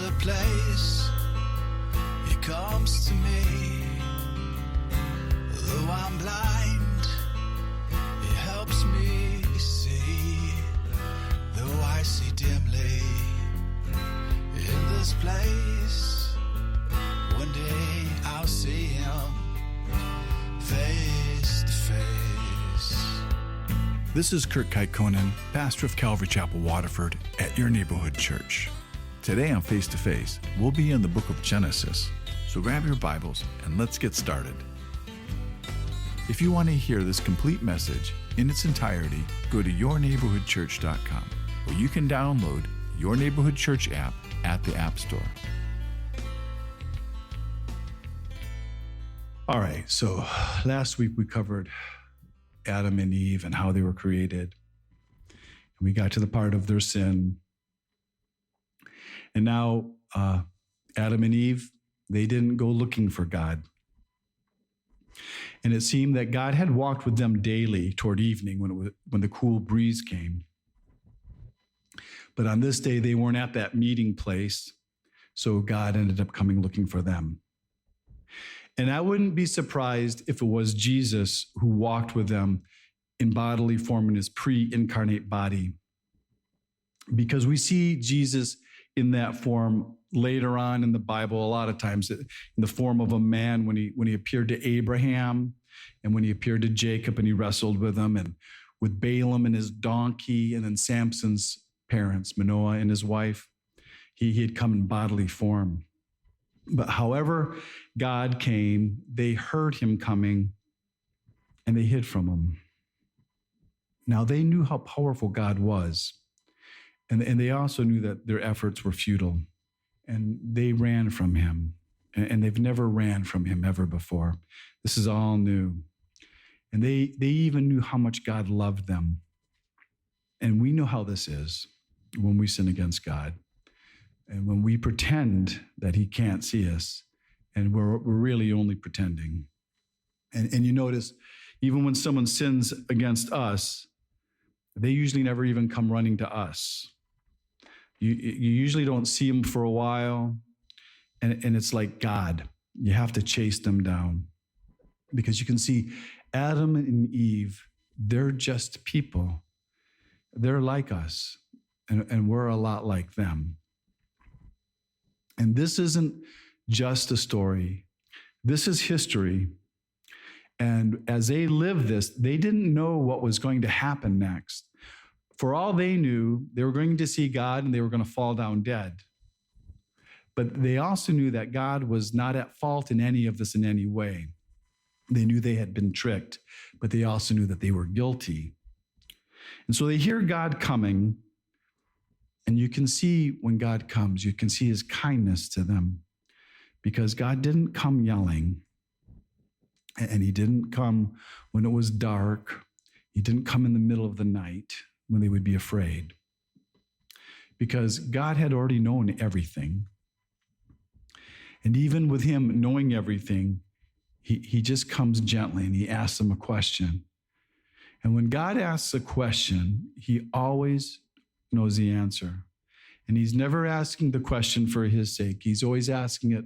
There's a place He comes to me. Though I'm blind, He helps me see. Though I see dimly in this place, one day I'll see Him face to face. This is Kurt Kaikkonen, pastor of Calvary Chapel, Waterford, at your neighborhood church. Today on Face to Face, we'll be in the book of Genesis. So grab your Bibles and let's get started. If you want to hear this complete message in its entirety, go to yourneighborhoodchurch.com, where you can download Your Neighborhood Church app at the App Store. All right, so last week we covered Adam and Eve and how they were created. And we got to the part of their sin. And now Adam and Eve, they didn't go looking for God. And it seemed that God had walked with them daily toward evening when the cool breeze came. But on this day, they weren't at that meeting place, so God ended up coming looking for them. And I wouldn't be surprised if it was Jesus who walked with them in bodily form in his pre-incarnate body, because we see Jesus in that form later on in the Bible, a lot of times in the form of a man when he appeared to Abraham and when he appeared to Jacob and he wrestled with him, and with Balaam and his donkey, and then Samson's parents, Manoah and his wife. He had come in bodily form. But however God came, they heard him coming and they hid from him. Now they knew how powerful God was. And they also knew that their efforts were futile. And they ran from him. And they've never ran from him ever before. This is all new. And they even knew how much God loved them. And we know how this is when we sin against God. And when we pretend that he can't see us, and we're really only pretending. And you notice, even when someone sins against us, they usually never even come running to us. You usually don't see them for a while, and it's like God. You have to chase them down. Because you can see Adam and Eve, they're just people. They're like us, and we're a lot like them. And this isn't just a story. This is history. And as they lived this, they didn't know what was going to happen next. For all they knew, they were going to see God and they were going to fall down dead. But they also knew that God was not at fault in any of this in any way. They knew they had been tricked, but they also knew that they were guilty. And so they hear God coming. And you can see when God comes, you can see his kindness to them, because God didn't come yelling, and he didn't come when it was dark. He didn't come in the middle of the night when they would be afraid, because God had already known everything. And even with him knowing everything, he just comes gently and he asks them a question. And when God asks a question, he always knows the answer. And he's never asking the question for his sake. He's always asking it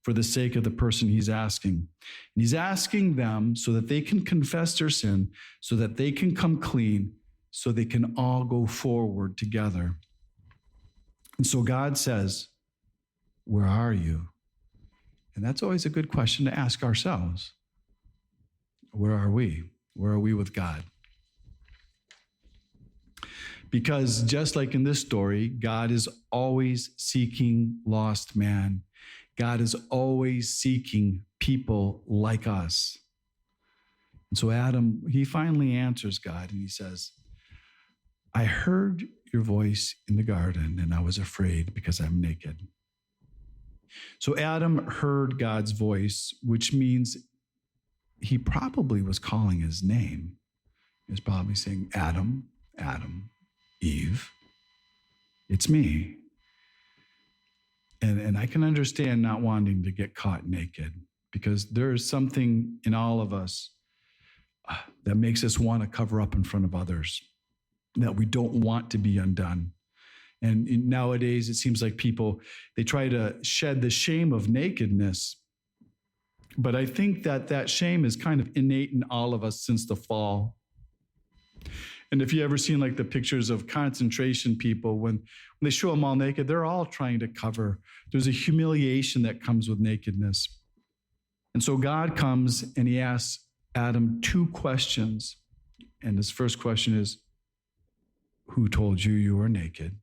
for the sake of the person he's asking. And he's asking them so that they can confess their sin, so that they can come clean, so they can all go forward together. And so God says, "Where are you?" And that's always a good question to ask ourselves. Where are we? Where are we with God? Because just like in this story, God is always seeking lost man. God is always seeking people like us. And so Adam, he finally answers God and he says, "I heard your voice in the garden and I was afraid because I'm naked." So Adam heard God's voice, which means he probably was calling his name. He was probably saying, "Adam, Adam, Eve, it's me." And I can understand not wanting to get caught naked, because there is something in all of us that makes us want to cover up in front of others, that we don't want to be undone. And nowadays, it seems like people, they try to shed the shame of nakedness. But I think that shame is kind of innate in all of us since the fall. And if you ever seen like the pictures of concentration people, when they show them all naked, they're all trying to cover. There's a humiliation that comes with nakedness. And so God comes and he asks Adam 2 questions. And his first question is, who told you you were naked?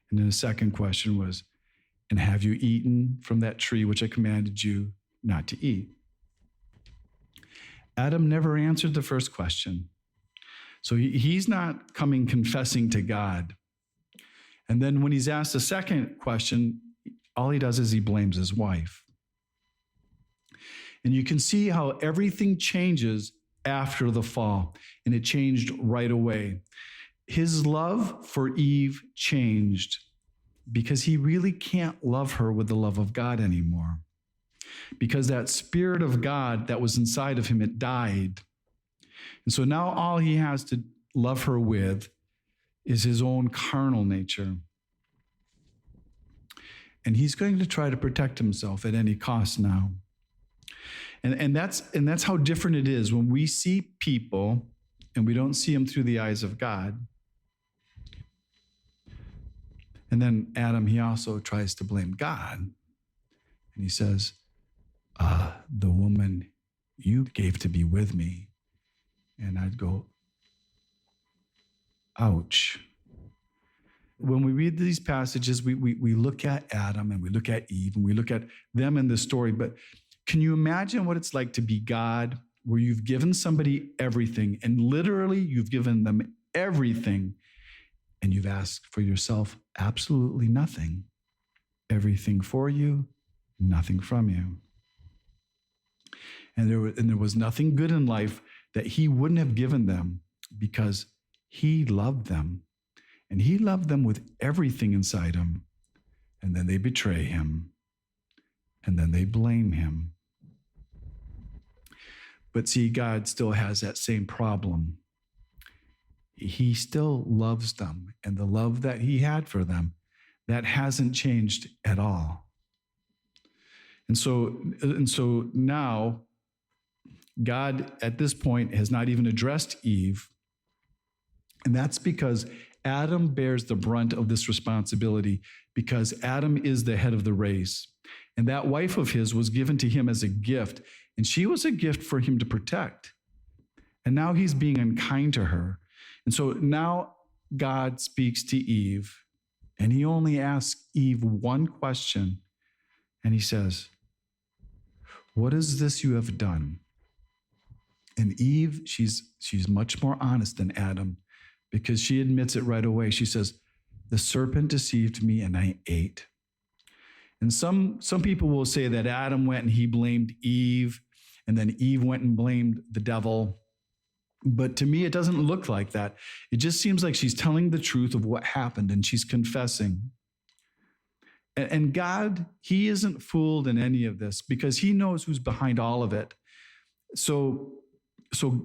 And then the second question was, and have you eaten from that tree which I commanded you not to eat? Adam never answered the first question. So he's not coming confessing to God. And then when he's asked the second question, all he does is he blames his wife. And you can see how everything changes after the fall, and it changed right away. His love for Eve changed because he really can't love her with the love of God anymore. Because that Spirit of God that was inside of him, it died. And so now all he has to love her with is his own carnal nature. And he's going to try to protect himself at any cost now. And that's how different it is when we see people and we don't see them through the eyes of God. And then Adam, he also tries to blame God. And he says, the woman you gave to be with me. And I'd go, ouch. When we read these passages, we look at Adam and we look at Eve and we look at them in this story. But can you imagine what it's like to be God, where you've given somebody everything, and literally you've given them everything, and you've asked for yourself absolutely nothing? Everything for you, nothing from you. And there was nothing good in life that he wouldn't have given them because he loved them. And he loved them with everything inside him. And then they betray him. And then they blame him. But see, God still has that same problem. He still loves them. And the love that he had for them, that hasn't changed at all. And so now, God at this point has not even addressed Eve. And that's because Adam bears the brunt of this responsibility, because Adam is the head of the race. And that wife of his was given to him as a gift, and she was a gift for him to protect. And now he's being unkind to her. And so now God speaks to Eve, and he only asks Eve one question. And he says, what is this you have done? And Eve, she's much more honest than Adam, because she admits it right away. She says, the serpent deceived me and I ate. And some people will say that Adam went and he blamed Eve, and then Eve went and blamed the devil. But to me, it doesn't look like that. It just seems like she's telling the truth of what happened, and she's confessing. And God, he isn't fooled in any of this, because he knows who's behind all of it. So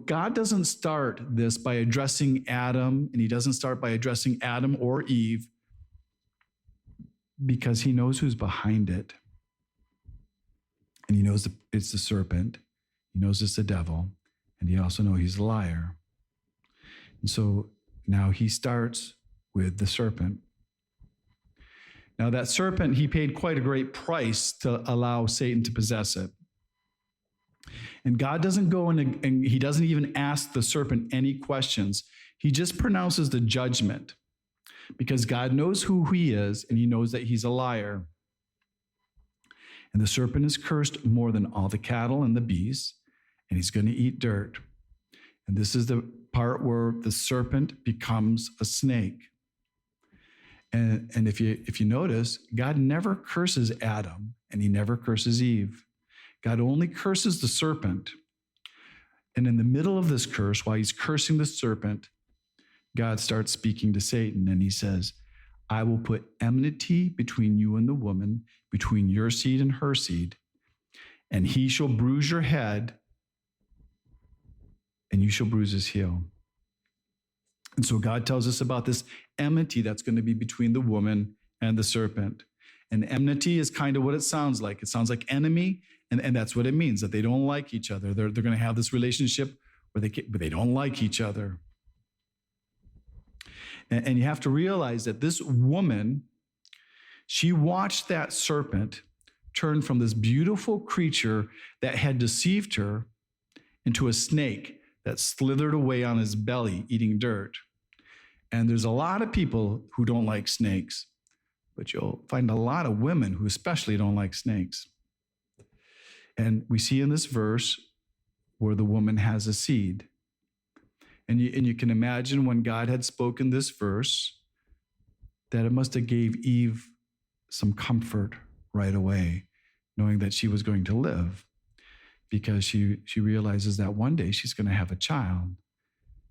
God doesn't start this by addressing Adam, and he doesn't start by addressing Adam or Eve, because he knows who's behind it. And he knows it's the serpent. He knows it's the devil. And he also knows he's a liar. And so now he starts with the serpent. Now that serpent, he paid quite a great price to allow Satan to possess it. And God doesn't go in and he doesn't even ask the serpent any questions. He just pronounces the judgment, because God knows who he is, and he knows that he's a liar. And the serpent is cursed more than all the cattle and the beasts, and he's going to eat dirt. And this is the part where the serpent becomes a snake. And if you notice, God never curses Adam, and he never curses Eve. God only curses the serpent. And in the middle of this curse, while he's cursing the serpent, God starts speaking to Satan, and he says, I will put enmity between you and the woman, between your seed and her seed, and he shall bruise your head, and you shall bruise his heel. And so God tells us about this enmity that's going to be between the woman and the serpent. And enmity is kind of what it sounds like. It sounds like enemy, and that's what it means, that they don't like each other. They're going to have this relationship but they don't like each other. And you have to realize that this woman, she watched that serpent turn from this beautiful creature that had deceived her into a snake that slithered away on his belly, eating dirt. And there's a lot of people who don't like snakes, but you'll find a lot of women who especially don't like snakes. And we see in this verse where the woman has a seed. And you can imagine when God had spoken this verse, that it must have gave Eve some comfort right away, knowing that she was going to live, because she realizes that one day she's going to have a child,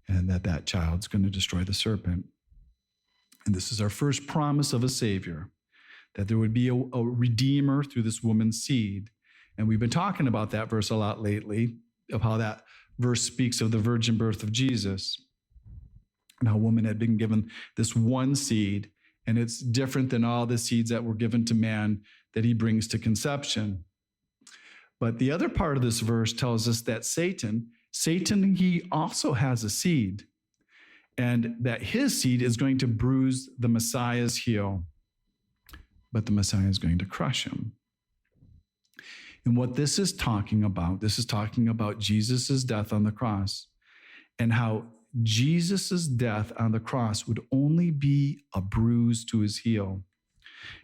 and that child's going to destroy the serpent. And this is our first promise of a Savior, that there would be a Redeemer through this woman's seed. And we've been talking about that verse a lot lately, of how that verse speaks of the virgin birth of Jesus, and how woman had been given this one seed, and it's different than all the seeds that were given to man that he brings to conception. But the other part of this verse tells us that Satan, he also has a seed, and that his seed is going to bruise the Messiah's heel, but the Messiah is going to crush him. And what this is talking about Jesus' death on the cross, and how Jesus' death on the cross would only be a bruise to his heel,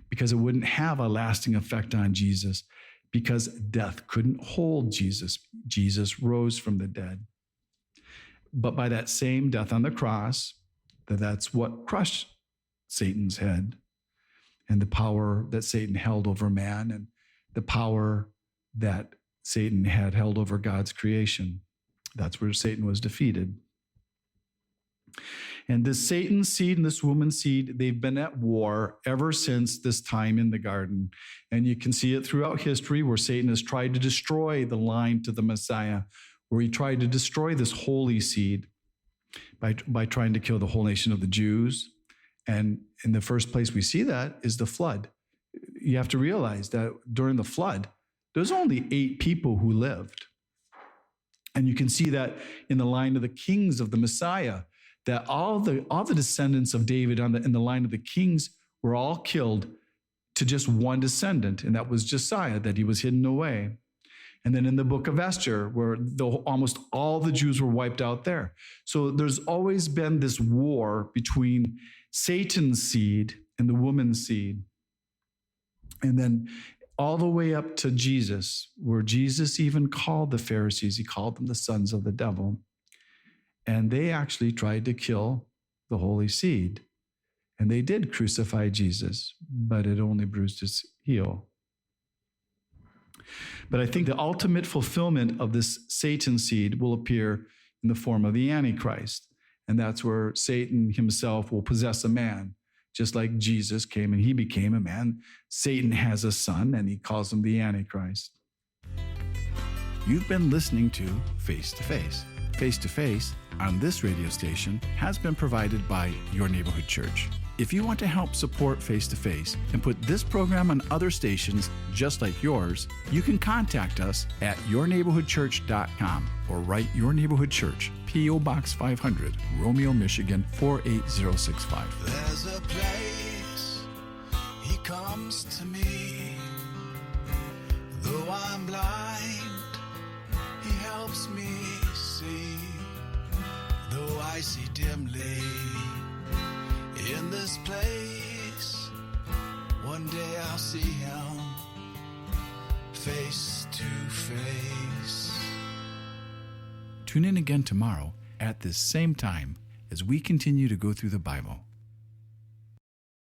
because it wouldn't have a lasting effect on Jesus, because death couldn't hold Jesus. Jesus rose from the dead. But by that same death on the cross, that's what crushed Satan's head, and the power that Satan held over man, and the power that Satan had held over God's creation. That's where Satan was defeated. And this Satan's seed and this woman's seed, they've been at war ever since this time in the garden. And you can see it throughout history, where Satan has tried to destroy the line to the Messiah, where he tried to destroy this holy seed by trying to kill the whole nation of the Jews. And in the first place we see that is the flood. You have to realize that during the flood, there's only 8 people who lived. And you can see that in the line of the kings of the Messiah, that all the descendants of David in the line of the kings were all killed to just one descendant, and that was Josiah, that he was hidden away. And then in the book of Esther, where almost all the Jews were wiped out there. So there's always been this war between Satan's seed and the woman's seed. And then all the way up to Jesus, where Jesus even called the Pharisees, he called them the sons of the devil. And they actually tried to kill the holy seed. And they did crucify Jesus, but it only bruised his heel. But I think the ultimate fulfillment of this Satan seed will appear in the form of the Antichrist. And that's where Satan himself will possess a man. Just like Jesus came and he became a man, Satan has a son, and he calls him the Antichrist. You've been listening to Face to Face. Face to Face on this radio station has been provided by Your Neighborhood Church. If you want to help support Face to Face and put this program on other stations just like yours, you can contact us at yourneighborhoodchurch.com or write Your Neighborhood Church, P.O. Box 500, Romeo, Michigan 48065. There's a place he comes to me. Though I'm blind, he helps me see. Though I see dimly in this place, one day I'll see him face to face. Tune in again tomorrow at this same time as we continue to go through the Bible.